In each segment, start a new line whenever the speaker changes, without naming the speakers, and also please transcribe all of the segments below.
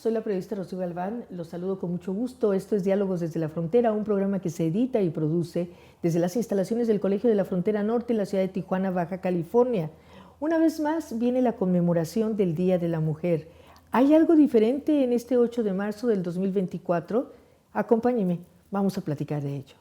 Soy la periodista Rocío Galván, los saludo con mucho gusto. Esto es Diálogos desde la Frontera, un programa que se edita y produce desde las instalaciones del Colegio de la Frontera Norte en la ciudad de Tijuana, Baja California. Una vez más viene la conmemoración del Día de la Mujer. ¿Hay algo diferente en este 8 de marzo del 2024? Acompáñenme, vamos a platicar de ello.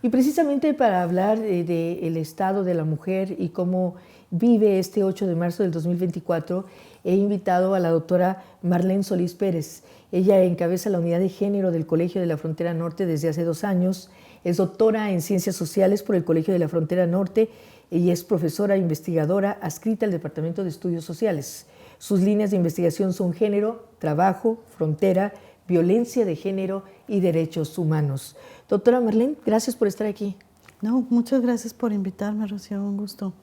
Y precisamente para hablar del estado de la mujer y cómo vive este 8 de marzo del 2024, he invitado a la doctora Marlene Solís Pérez. Ella encabeza la unidad de género del Colegio de la Frontera Norte desde hace 2 años. Es doctora en Ciencias Sociales por el Colegio de la Frontera Norte y es profesora e investigadora adscrita al Departamento de Estudios Sociales. Sus líneas de investigación son género, trabajo, frontera, violencia de género y derechos humanos. Doctora Marlene, gracias por estar aquí.
No, muchas gracias por invitarme, Rocío, un gusto.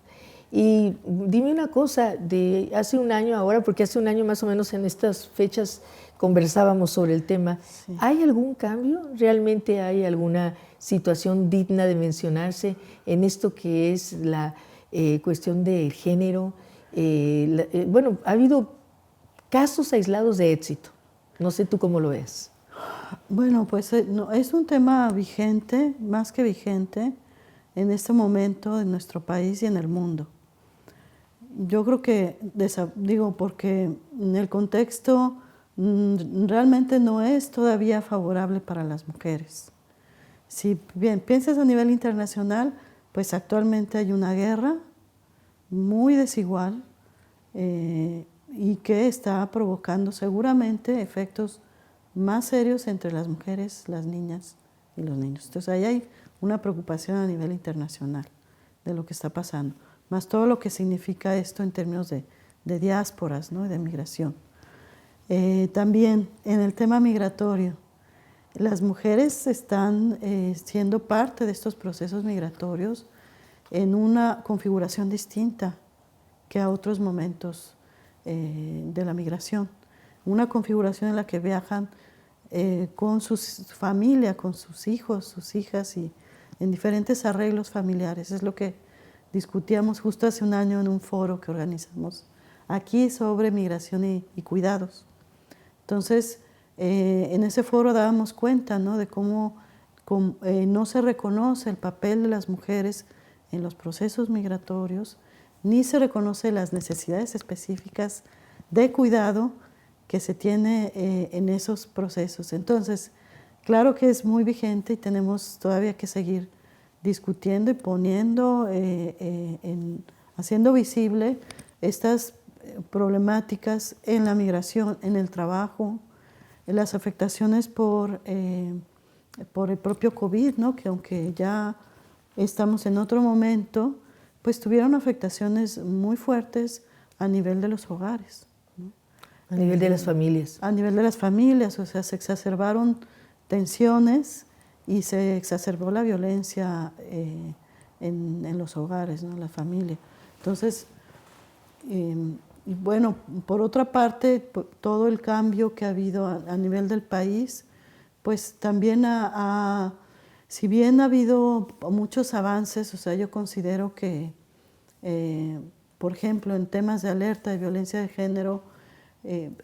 Y dime una cosa, de hace un año ahora, porque hace un año más o menos en estas fechas conversábamos sobre el tema, sí. ¿Hay algún cambio? ¿Realmente hay alguna situación digna de mencionarse en esto que es la cuestión del género? Bueno, ha habido casos aislados de éxito. No sé tú cómo lo ves.
Bueno, pues no, es un tema vigente, más que vigente, en este momento en nuestro país y en el mundo. Yo creo que, digo, porque en el contexto realmente no es todavía favorable para las mujeres. Si bien piensas a nivel internacional, pues actualmente hay una guerra muy desigual y que está provocando seguramente efectos más serios entre las mujeres, las niñas y los niños. Entonces ahí hay una preocupación a nivel internacional de lo que está pasando, más todo lo que significa esto en términos de diásporas, ¿no? Y de migración. También en el tema migratorio, las mujeres están siendo parte de estos procesos migratorios en una configuración distinta que a otros momentos de la migración. Una configuración en la que viajan con su familia, con sus hijos, sus hijas y en diferentes arreglos familiares. Es lo que discutíamos justo hace un año en un foro que organizamos aquí sobre migración y cuidados. Entonces, en ese foro dábamos cuenta, ¿no?, de cómo no se reconoce el papel de las mujeres en los procesos migratorios, ni se reconoce las necesidades específicas de cuidado que se tiene en esos procesos. Entonces, claro que es muy vigente y tenemos todavía que seguir discutiendo y poniendo, haciendo visible estas problemáticas en la migración, en el trabajo, en las afectaciones por el propio COVID, ¿no?, que aunque ya estamos en otro momento, pues tuvieron afectaciones muy fuertes a nivel de los hogares.
A nivel de las familias.
A nivel de las familias, o sea, se exacerbaron tensiones y se exacerbó la violencia en los hogares, ¿no?, la familia. Entonces, bueno, por otra parte, todo el cambio que ha habido a nivel del país, pues también si bien ha habido muchos avances, o sea, yo considero que, por ejemplo, en temas de alerta de violencia de género,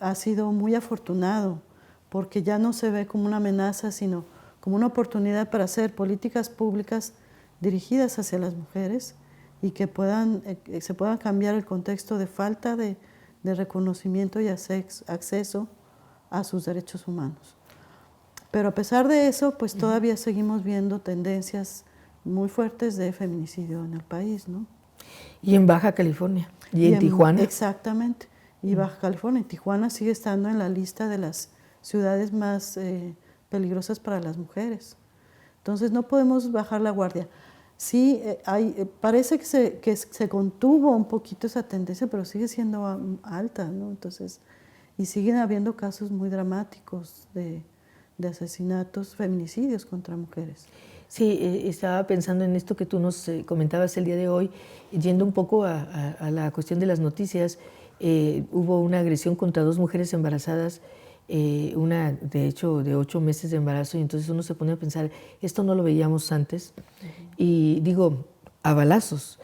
ha sido muy afortunado, porque ya no se ve como una amenaza, sino como una oportunidad para hacer políticas públicas dirigidas hacia las mujeres y que se pueda cambiar el contexto de falta de reconocimiento y acceso a sus derechos humanos. Pero a pesar de eso, pues todavía seguimos viendo tendencias muy fuertes de feminicidio en el país, ¿no?
Y en Baja California, y en Tijuana.
Exactamente. Y Baja California, Tijuana sigue estando en la lista de las ciudades más peligrosas para las mujeres. Entonces no podemos bajar la guardia. Sí, parece que se contuvo un poquito esa tendencia, pero sigue siendo alta, ¿no? Entonces, y siguen habiendo casos muy dramáticos de asesinatos, feminicidios contra mujeres.
Sí, estaba pensando en esto que tú nos comentabas el día de hoy, yendo un poco a la cuestión de las noticias. Hubo una agresión contra 2 mujeres embarazadas una de hecho de 8 meses de embarazo, y entonces uno se pone a pensar, esto no lo veíamos antes, y digo, a balazos.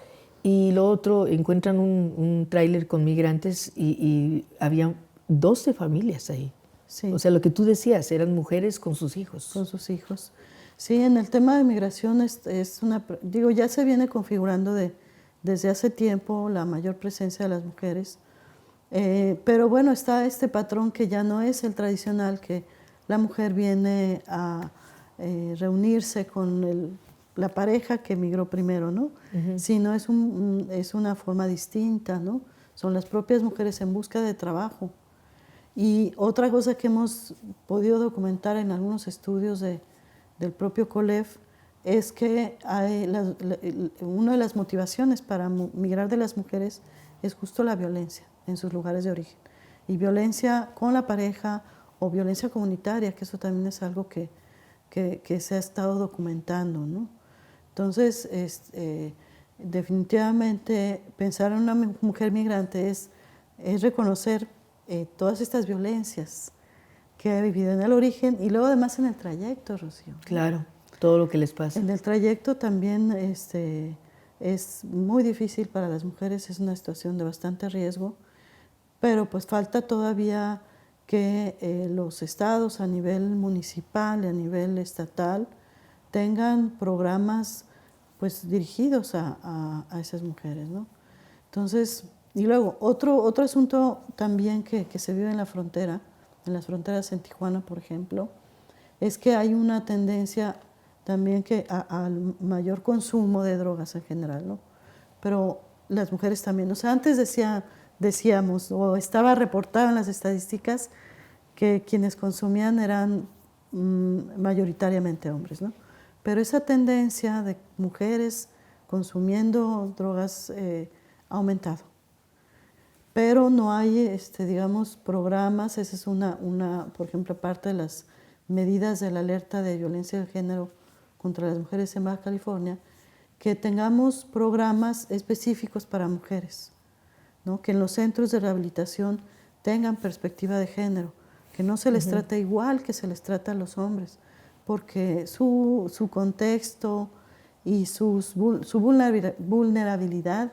Y lo otro, encuentran un tráiler con migrantes y había 12 familias ahí.
Sí.
O sea, lo que tú decías, eran mujeres con sus hijos.
Con sus hijos. Sí, en el tema de migración digo, ya se viene configurando desde hace tiempo la mayor presencia de las mujeres, pero bueno, está este patrón que ya no es el tradicional, que la mujer viene a reunirse con la pareja que emigró primero, ¿no? Sino es una forma distinta, ¿no? Son las propias mujeres en busca de trabajo. Y otra cosa que hemos podido documentar en algunos estudios del propio COLEF es que una de las motivaciones para migrar de las mujeres es justo la violencia en sus lugares de origen. Y violencia con la pareja o violencia comunitaria, que eso también es algo que se ha estado documentando, ¿no? Entonces, definitivamente pensar en una mujer migrante es reconocer todas estas violencias que ha vivido en el origen y luego además en el trayecto, Rocío.
Claro, todo lo que les pasa.
En el trayecto también es muy difícil para las mujeres, es una situación de bastante riesgo, pero pues falta todavía que los estados a nivel municipal y a nivel estatal tengan programas pues dirigidos a esas mujeres, ¿no? Entonces, y luego otro asunto también que se vive en la frontera, en las fronteras en Tijuana, por ejemplo, es que hay una tendencia también al mayor consumo de drogas en general, ¿no? Pero las mujeres también, o sea, antes decíamos, o estaba reportado en las estadísticas, que quienes consumían eran mayoritariamente hombres, ¿no? Pero esa tendencia de mujeres consumiendo drogas ha aumentado. Pero no hay, digamos, programas, esa es por ejemplo, parte de las medidas de la alerta de violencia de género contra las mujeres en Baja California, que tengamos programas específicos para mujeres, ¿no? Que en los centros de rehabilitación tengan perspectiva de género, que no se les trate igual que se les trata a los hombres, porque su contexto y su vulnerabilidad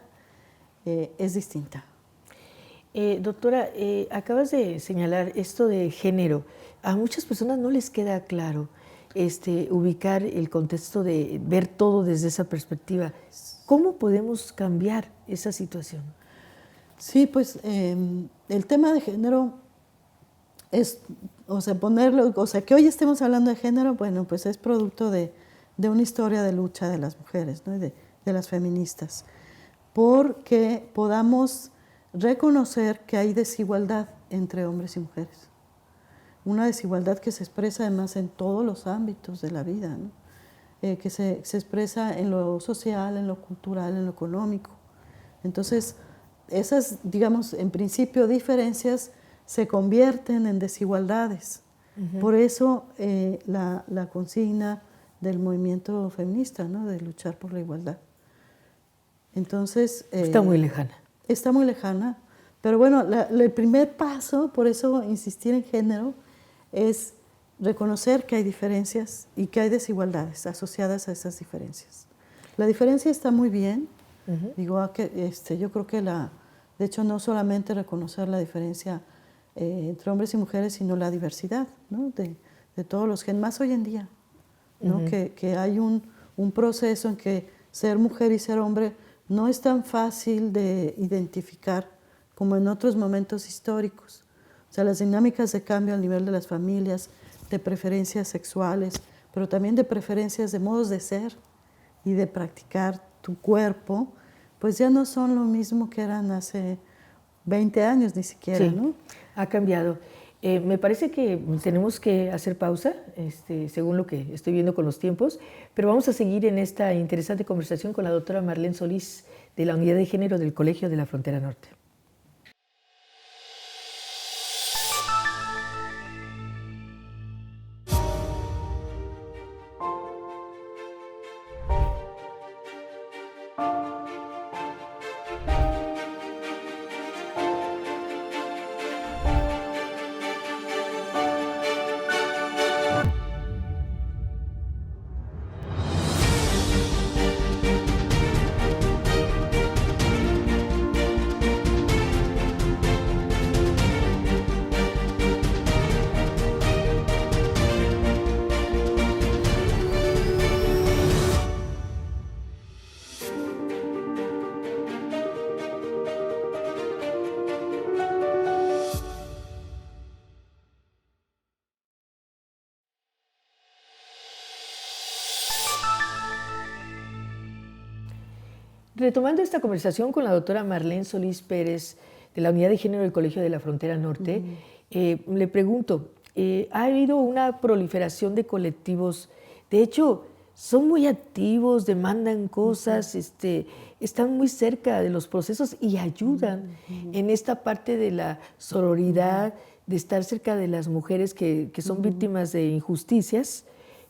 es distinta.
Doctora, acabas de señalar esto de género. A muchas personas no les queda claro ubicar el contexto de ver todo desde esa perspectiva. ¿Cómo podemos cambiar esa situación?
Sí, pues el tema de género es, o sea, que hoy estemos hablando de género, bueno, pues es producto de una historia de lucha de las mujeres, ¿no? de las feministas, porque podamos reconocer que hay desigualdad entre hombres y mujeres. Una desigualdad que se expresa además en todos los ámbitos de la vida, ¿no? Que se expresa en lo social, en lo cultural, en lo económico. Entonces, esas, digamos, en principio diferencias se convierten en desigualdades. Por eso la consigna del movimiento feminista, ¿no? De luchar por la igualdad. Entonces...
está muy lejana.
Está muy lejana, pero bueno, el primer paso, por eso insistir en género, es reconocer que hay diferencias y que hay desigualdades asociadas a esas diferencias. La diferencia está muy bien, digo, yo creo que de hecho no solamente reconocer la diferencia entre hombres y mujeres, sino la diversidad, ¿no? de todos los géneros, más hoy en día, ¿no? Que hay un proceso en que ser mujer y ser hombre no es tan fácil de identificar como en otros momentos históricos. O sea, las dinámicas de cambio al nivel de las familias, de preferencias sexuales, pero también de preferencias de modos de ser y de practicar tu cuerpo, pues ya no son lo mismo que eran hace 20 años ni siquiera,
sí,
¿no?
Ha cambiado. Me parece que tenemos que hacer pausa, según lo que estoy viendo con los tiempos, pero vamos a seguir en esta interesante conversación con la doctora Marlene Solís de la Unidad de Género del Colegio de la Frontera Norte. Retomando esta conversación con la doctora Marlene Solís Pérez, de la Unidad de Género del Colegio de la Frontera Norte, le pregunto, ¿ha habido una proliferación de colectivos? De hecho, son muy activos, demandan cosas, están muy cerca de los procesos y ayudan en esta parte de la sororidad, de estar cerca de las mujeres que son víctimas de injusticias.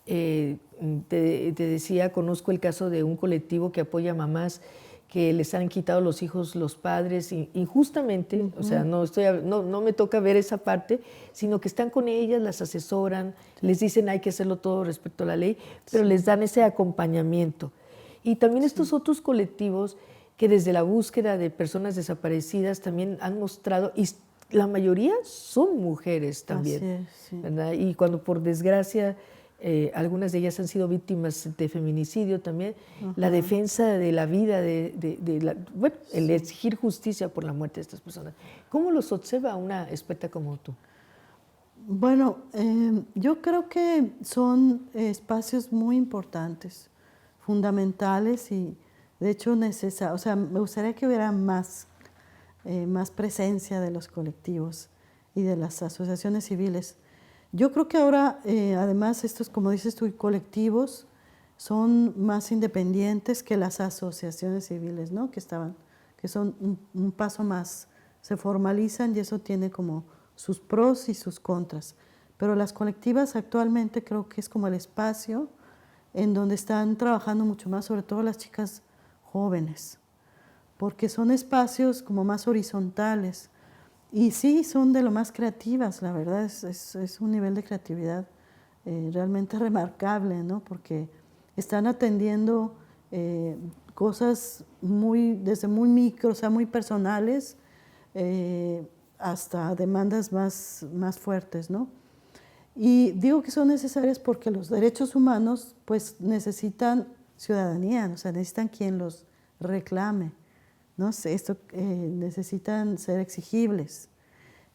Te decía, conozco el caso de un colectivo que apoya a mamás que les han quitado los hijos los padres injustamente, o sea, no me toca ver esa parte, sino que están con ellas, las asesoran, les dicen hay que hacerlo todo respecto a la ley, pero les dan ese acompañamiento. Y también estos otros colectivos que desde la búsqueda de personas desaparecidas también han mostrado, y la mayoría son mujeres también,
Así es, sí.
¿verdad? Y cuando por desgracia algunas de ellas han sido víctimas de feminicidio también, la defensa de la vida, bueno, el exigir justicia por la muerte de estas personas. ¿Cómo los observa una experta como tú?
Bueno, yo creo que son espacios muy importantes, fundamentales y de hecho necesarios. O sea, me gustaría que hubiera más presencia de los colectivos y de las asociaciones civiles. Yo creo que ahora, además, estos, como dices tú, colectivos son más independientes que las asociaciones civiles, ¿no? Que son un paso más, se formalizan y eso tiene como sus pros y sus contras. Pero las colectivas actualmente creo que es como el espacio en donde están trabajando mucho más, sobre todo las chicas jóvenes, porque son espacios como más horizontales. Y sí, son de lo más creativas, la verdad, es un nivel de creatividad realmente remarcable, ¿no? Porque están atendiendo cosas desde muy micro, o sea, muy personales, hasta demandas más fuertes, ¿no? Y digo que son necesarias porque los derechos humanos pues necesitan ciudadanía, o sea, necesitan quien los reclame, ¿no? Necesitan ser exigibles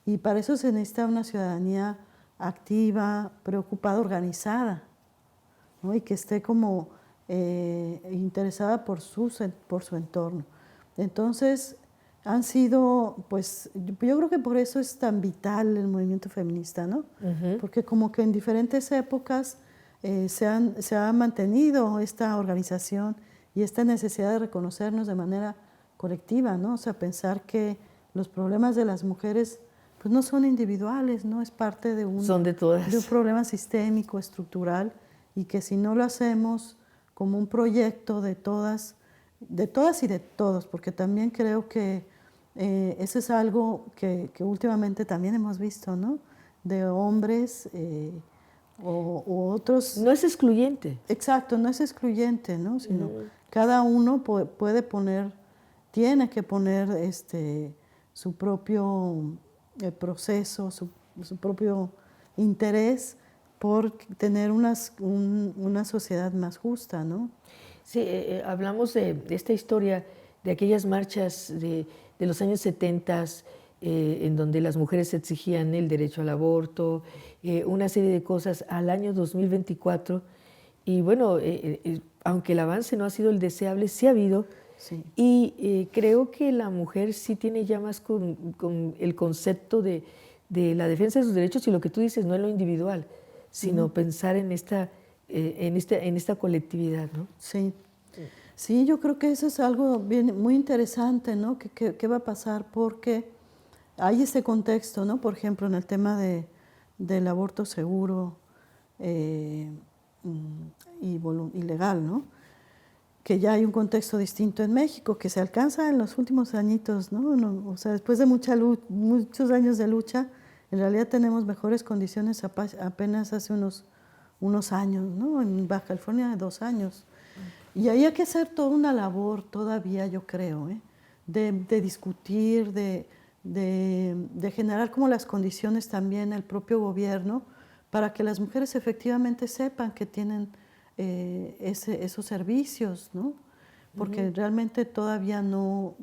y para eso se necesita una ciudadanía activa, preocupada, organizada, ¿no? Y que esté como interesada por su entorno. Entonces han sido, pues yo creo que por eso es tan vital el movimiento feminista, ¿no? Porque como que en diferentes épocas se ha mantenido esta organización y esta necesidad de reconocernos de manera colectiva, ¿no? O sea, pensar que los problemas de las mujeres pues no son individuales, ¿no? Es parte de
Son de todas.
de un problema sistémico, estructural, y que si no lo hacemos como un proyecto de todas y de todos, porque también creo que eso es algo que últimamente también hemos visto, ¿no? De hombres o otros.
No es excluyente.
Exacto, no es excluyente, ¿no? Sino cada uno tiene que poner su propio proceso, su propio interés por tener una sociedad más justa, ¿no?
Sí, hablamos de esta historia, de aquellas marchas de los años 70, en donde las mujeres exigían el derecho al aborto, una serie de cosas al año 2024. Y bueno, aunque el avance no ha sido el deseable, sí ha habido.
Sí.
Y creo que la mujer sí tiene ya más con el concepto de la defensa de sus derechos y lo que tú dices, no en lo individual, sino pensar en esta colectividad, ¿no?
Sí. Sí, yo creo que eso es algo muy interesante, ¿no? ¿Qué va a pasar? Porque hay este contexto, ¿no? Por ejemplo, en el tema del aborto seguro y legal, ¿no? Que ya hay un contexto distinto en México, que se alcanza en los últimos añitos, ¿no? O sea, después de muchos años de lucha, en realidad tenemos mejores condiciones apenas hace unos años, ¿no? En Baja California, 2 años. Y ahí hay que hacer toda una labor todavía, yo creo, de discutir, de generar como las condiciones también el propio gobierno para que las mujeres efectivamente sepan que tienen esos servicios, ¿no? Porque realmente todavía no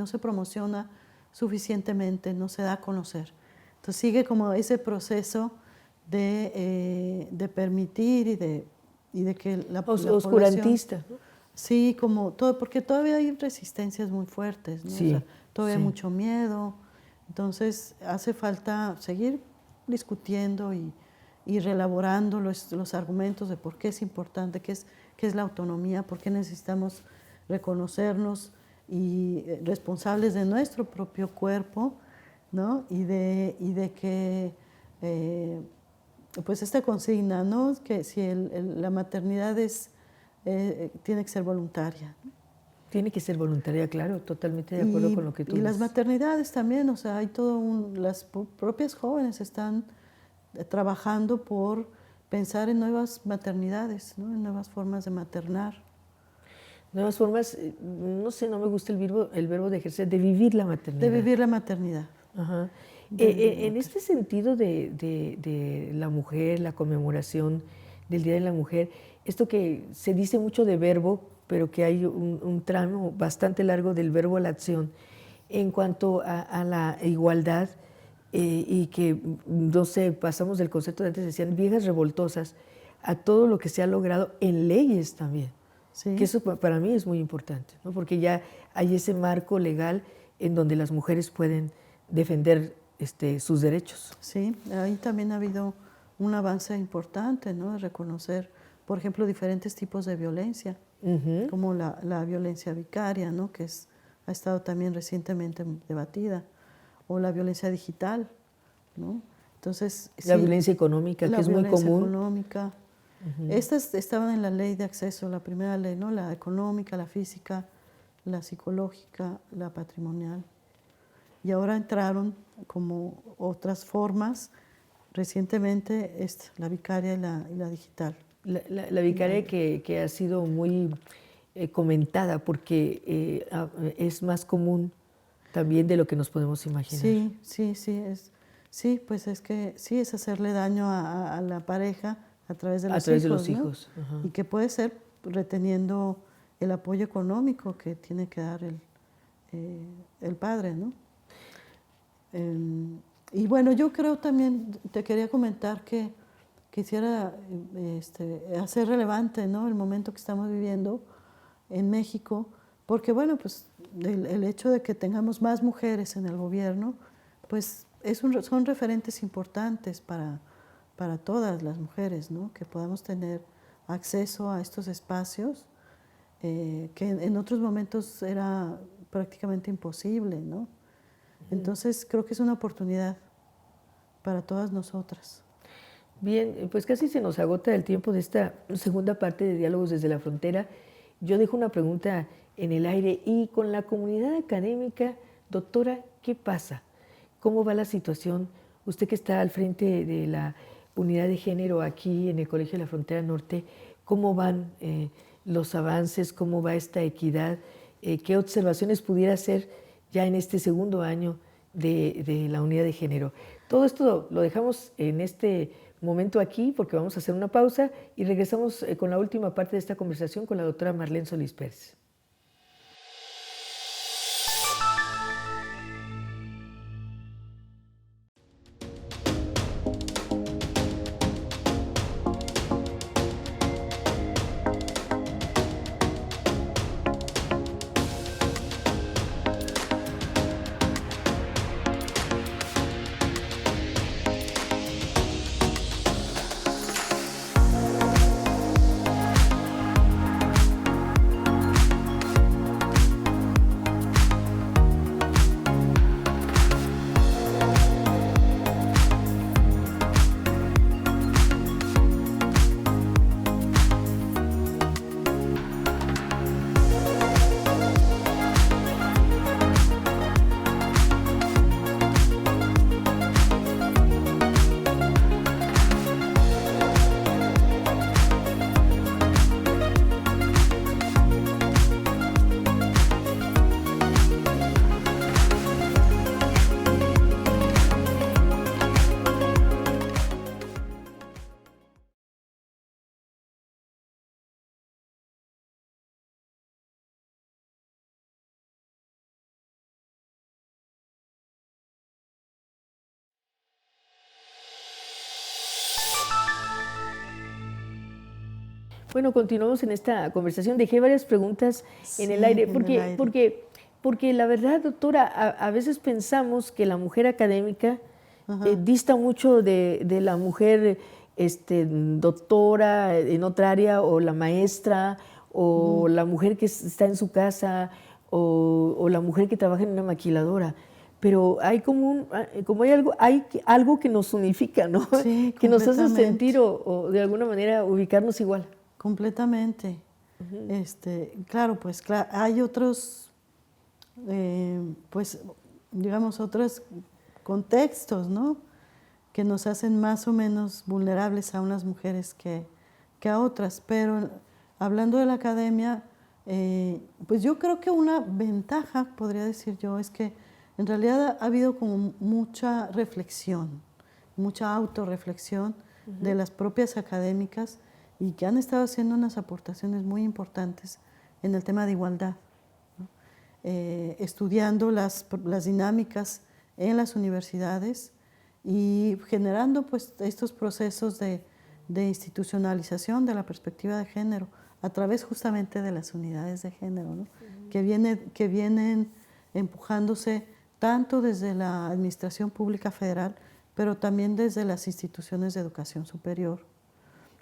se promociona suficientemente, no se da a conocer. Entonces sigue como ese proceso de permitir y de que la
oscurantista.
población, Sí, como todo, porque todavía hay resistencias muy fuertes, ¿no?
Sí,
O sea, todavía
sí.
hay mucho miedo, entonces hace falta seguir discutiendo y reelaborando los argumentos de por qué es importante, qué es la autonomía, por qué necesitamos reconocernos y responsables de nuestro propio cuerpo, ¿no? Y de que pues esta consigna, ¿no? Que si la maternidad tiene que ser voluntaria, ¿no?
Tiene que ser voluntaria, claro, totalmente de acuerdo con lo que tú
Y las
dices.
maternidades también, o sea, hay las propias jóvenes están trabajando por pensar en nuevas maternidades, ¿no? En nuevas formas de maternar.
Nuevas formas, no sé, no me gusta el verbo de ejercer, de vivir la
De
maternidad.
vivir la maternidad.
Ajá.
De vivir la
En
maternidad.
este sentido de la mujer, la conmemoración del Día de la Mujer, esto que se dice mucho de verbo, pero que hay un tramo bastante largo del verbo a la acción, en cuanto a la igualdad, y que, no sé, pasamos del concepto de antes, decían viejas revoltosas, a todo lo que se ha logrado en leyes también. Que
Sí,
eso para mí es muy importante, ¿no? Porque ya hay ese marco legal en donde las mujeres pueden defender sus derechos.
sí, ahí también ha habido un avance importante, ¿no? De reconocer, por ejemplo, diferentes tipos de violencia,
Ujú.
como la violencia vicaria, ¿no? Ha estado también recientemente debatida, o la violencia digital, ¿no? Entonces,
La
sí,
violencia económica, que
la
es muy
violencia
común.
económica. Estas estaban en la ley de acceso, la primera ley, ¿no? La económica, la física, la psicológica, la patrimonial. Y ahora entraron como otras formas, recientemente la vicaria y la digital.
La vicaria que ha sido muy comentada porque es más común también de lo que nos podemos imaginar.
Sí, sí, sí, pues es que sí, es hacerle daño a la pareja a través de
A
los
través de
hijos,
los
¿no?
hijos. Ajá.
Y que puede ser reteniendo el apoyo económico que tiene que dar el padre, ¿no? Y bueno, yo creo también, te quería comentar que quisiera hacer relevante, ¿no? El momento que estamos viviendo en México, porque bueno, pues el hecho de que tengamos más mujeres en el gobierno, pues son referentes importantes para todas las mujeres, ¿no? Que podamos tener acceso a estos espacios que en otros momentos era prácticamente imposible, ¿no? Entonces creo que es una oportunidad para todas nosotras.
Bien, pues casi se nos agota el tiempo de esta segunda parte de Diálogos desde la Frontera. Yo dejo una pregunta en el aire y con la comunidad académica, doctora, ¿qué pasa? ¿Cómo va la situación? Usted que está al frente de la unidad de género aquí en el Colegio de la Frontera Norte, ¿cómo van los avances? ¿Cómo va esta equidad? ¿Qué observaciones pudiera hacer ya en este segundo año de la unidad de género? Todo esto lo dejamos en este momento aquí porque vamos a hacer una pausa y regresamos con la última parte de esta conversación con la doctora Marlene Solís Pérez. Bueno, continuamos en esta conversación. Dejé varias preguntas en el
Sí,
aire,
en el aire.
porque la verdad, doctora, a veces pensamos que la mujer académica
Ajá.
dista mucho de la mujer doctora en otra área, o la maestra, o la mujer que está en su casa, o la mujer que trabaja en una maquiladora. Pero hay como hay algo que nos unifica, ¿no?
Sí,
Que nos hace
completamente.
sentir o de alguna manera ubicarnos igual.
Completamente. Claro, pues hay otros, pues, digamos, otros contextos, ¿no? Que nos hacen más o menos vulnerables a unas mujeres que a otras. Pero hablando de la academia, pues yo creo que una ventaja, podría decir yo, es que en realidad ha habido como mucha reflexión, mucha autorreflexión de las propias académicas y que han estado haciendo unas aportaciones muy importantes en el tema de igualdad, ¿no? Estudiando las dinámicas en las universidades y generando pues estos procesos de institucionalización de la perspectiva de género a través justamente de las unidades de género, ¿no? que vienen empujándose tanto desde la Administración Pública Federal, pero también desde las instituciones de educación superior,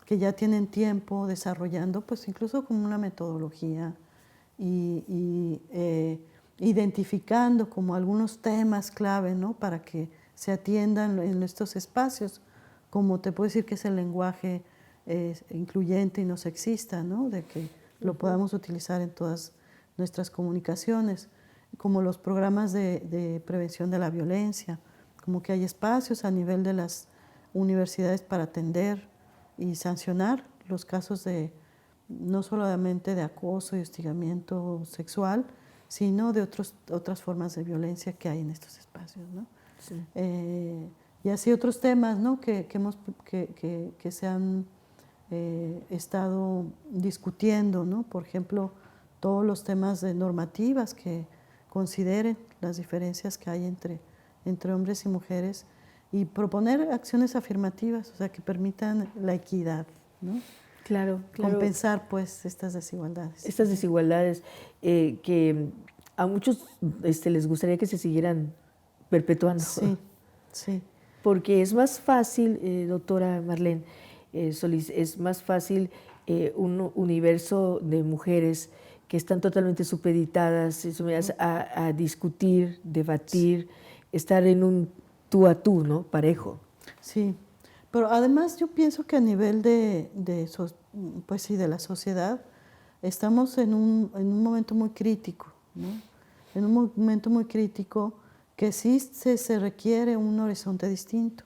que ya tienen tiempo desarrollando pues incluso como una metodología y identificando como algunos temas clave, ¿no? Para que se atiendan en estos espacios, como te puedo decir que es el lenguaje incluyente y no sexista, ¿no? De que lo podamos utilizar en todas nuestras comunicaciones, como los programas de prevención de la violencia, como que hay espacios a nivel de las universidades para atender y sancionar los casos de no solamente de acoso y hostigamiento sexual, sino de otras formas de violencia que hay en estos espacios, ¿no?
Sí.
Y así otros temas, ¿no? que se han estado discutiendo, ¿no? Por ejemplo, todos los temas de normativas que consideren las diferencias que hay entre hombres y mujeres y proponer acciones afirmativas, o sea, que permitan la equidad, ¿no?
Claro, claro.
Compensar pues estas desigualdades.
Estas desigualdades que a muchos les gustaría que se siguieran perpetuando.
Sí, sí.
Porque es más fácil, doctora Marlene Solís, es más fácil un universo de mujeres que están totalmente supeditadas a discutir, debatir, estar en un tú a tú, ¿no? Parejo.
Sí, pero además yo pienso que a nivel pues sí, de la sociedad estamos en un momento muy crítico, ¿no? En un momento muy crítico que sí se requiere un horizonte distinto,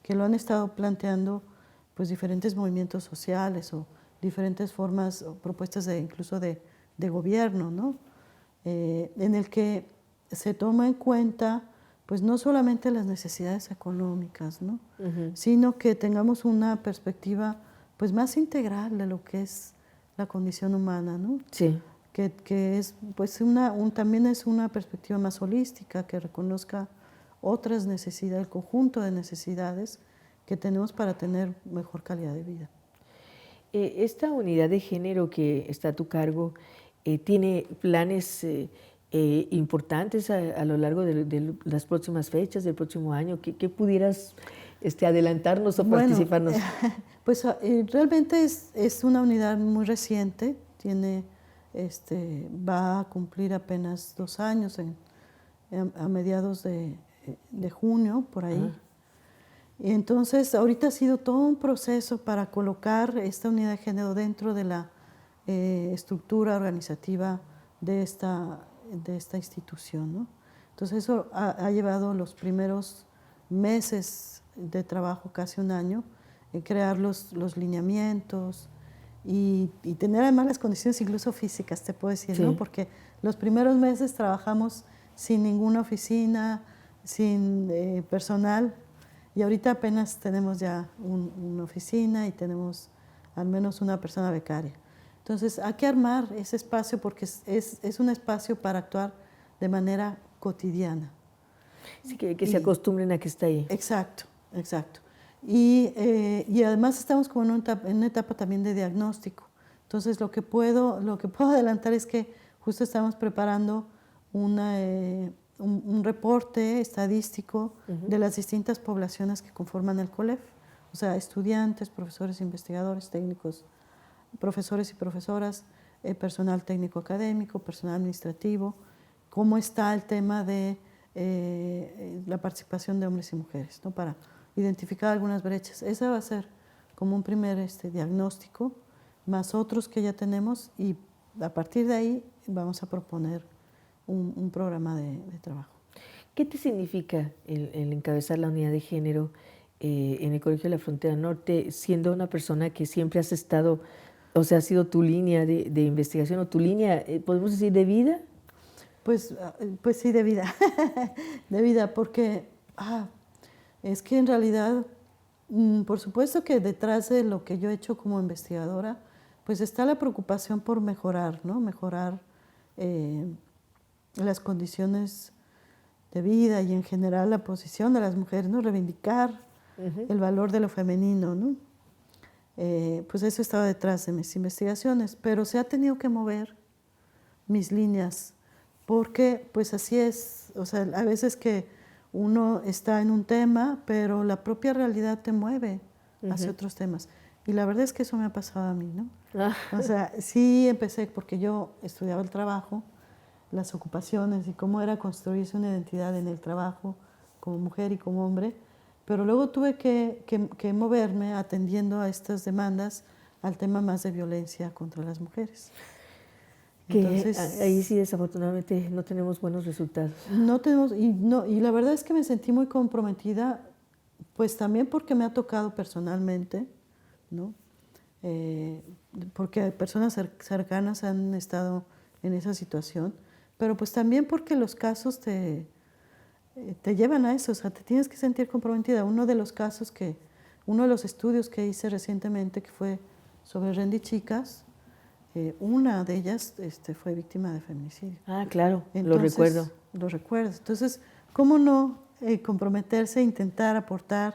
que lo han estado planteando pues diferentes movimientos sociales o diferentes formas o propuestas incluso de gobierno, ¿no? En el que se toma en cuenta pues no solamente las necesidades económicas, ¿no? Sino que tengamos una perspectiva pues más integral de lo que es la condición humana, ¿no?
Sí.
Que es pues también es una perspectiva más holística, que reconozca otras necesidades, el conjunto de necesidades que tenemos para tener mejor calidad de vida.
Esta unidad de género que está a tu cargo tiene planes importantes a lo largo de las próximas fechas, del próximo año. ¿Qué pudieras adelantarnos o participarnos?
Pues realmente es una unidad muy reciente, va a cumplir apenas 2 años a mediados de junio, por ahí. Y entonces ahorita ha sido todo un proceso para colocar esta unidad de género dentro de la estructura organizativa de esta institución, ¿no? Entonces eso ha llevado los primeros meses de trabajo, casi 1 año, en crear los lineamientos y tener además las condiciones incluso físicas, te puedo decir, ¿no? Porque los primeros meses trabajamos sin ninguna oficina, sin personal, y ahorita apenas tenemos ya una oficina y tenemos al menos una persona becaria. Entonces hay que armar ese espacio porque es un espacio para actuar de manera cotidiana.
Sí, que se acostumbren a que está ahí.
Exacto, exacto. Y además estamos como en una etapa también de diagnóstico. Entonces, lo que puedo adelantar es que justo estamos preparando un reporte estadístico de las distintas poblaciones que conforman el COLEF, o sea, estudiantes, profesores, investigadores, técnicos, profesores y profesoras, personal técnico académico, personal administrativo, cómo está el tema de la participación de hombres y mujeres, ¿no? Para identificar algunas brechas. Ese va a ser como un primer diagnóstico, más otros que ya tenemos, y a partir de ahí vamos a proponer un programa de trabajo.
¿Qué te significa el encabezar la unidad de género en el Colegio de la Frontera Norte, siendo una persona que siempre has estado, o sea, ha sido tu línea de investigación o tu línea, podemos decir, de vida?
Pues sí, de vida, de vida, porque es que en realidad, por supuesto que detrás de lo que yo he hecho como investigadora, pues está la preocupación por mejorar, ¿no? Mejorar las condiciones de vida y en general la posición de las mujeres, ¿no? Reivindicar el valor de lo femenino, ¿no? Pues eso estaba detrás de mis investigaciones, pero se ha tenido que mover mis líneas, porque pues así es, o sea, a veces que uno está en un tema, pero la propia realidad te mueve hacia otros temas. Y la verdad es que eso me ha pasado a mí, ¿no? O sea, sí empecé porque yo estudiaba el trabajo, las ocupaciones y cómo era construirse una identidad en el trabajo como mujer y como hombre, pero luego tuve que moverme atendiendo a estas demandas al tema más de violencia contra las mujeres.
Que
Entonces,
ahí sí desafortunadamente no tenemos buenos resultados.
no tenemos, y la verdad es que me sentí muy comprometida, pues también porque me ha tocado personalmente, ¿no? Porque personas cercanas han estado en esa situación, pero pues también porque los casos te llevan a eso, o sea, te tienes que sentir comprometida. Uno de los estudios que hice recientemente, que fue sobre Rendichicas, una de ellas fue víctima de feminicidio.
Ah, claro,
Entonces,
lo recuerdo.
Lo recuerdo. Entonces, ¿cómo no comprometerse e intentar aportar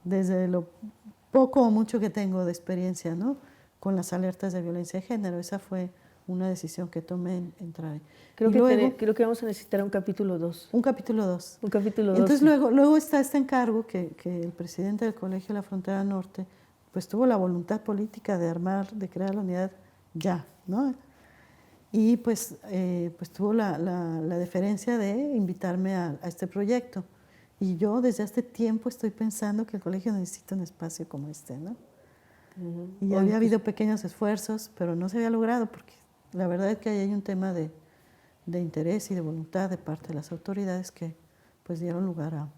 desde lo poco o mucho que tengo de experiencia, ¿no? Con las alertas de violencia de género? Esa fue una decisión que tomé en entrar.
Creo que vamos a necesitar un capítulo 2.
Un capítulo 2.
Un capítulo 2.
Entonces luego está este encargo que el presidente del Colegio de la Frontera Norte pues tuvo la voluntad política de crear la unidad ya, ¿no? Y pues tuvo la deferencia de invitarme a este proyecto. Y yo desde hace tiempo estoy pensando que el colegio necesita un espacio como este, ¿no? Y había habido pequeños esfuerzos, pero no se había logrado porque la verdad es que ahí hay un tema de interés y de voluntad de parte de las autoridades que pues dieron lugar a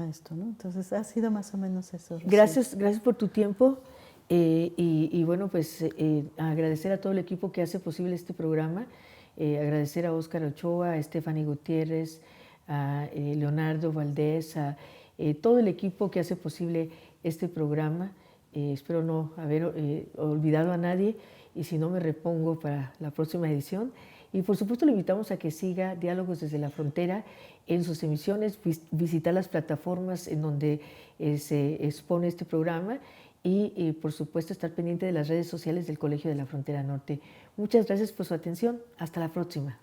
esto, ¿no? Entonces ha sido más o menos eso.
Gracias por tu tiempo y bueno, pues agradecer a todo el equipo que hace posible este programa, agradecer a Óscar Ochoa, a Stephanie Gutiérrez, a Leonardo Valdés, a todo el equipo que hace posible este programa. Espero no haber olvidado a nadie y si no me repongo para la próxima edición. Y por supuesto le invitamos a que siga Diálogos desde la Frontera en sus emisiones, visitar las plataformas en donde se expone este programa y por supuesto estar pendiente de las redes sociales del Colegio de la Frontera Norte. Muchas gracias por su atención. Hasta la próxima.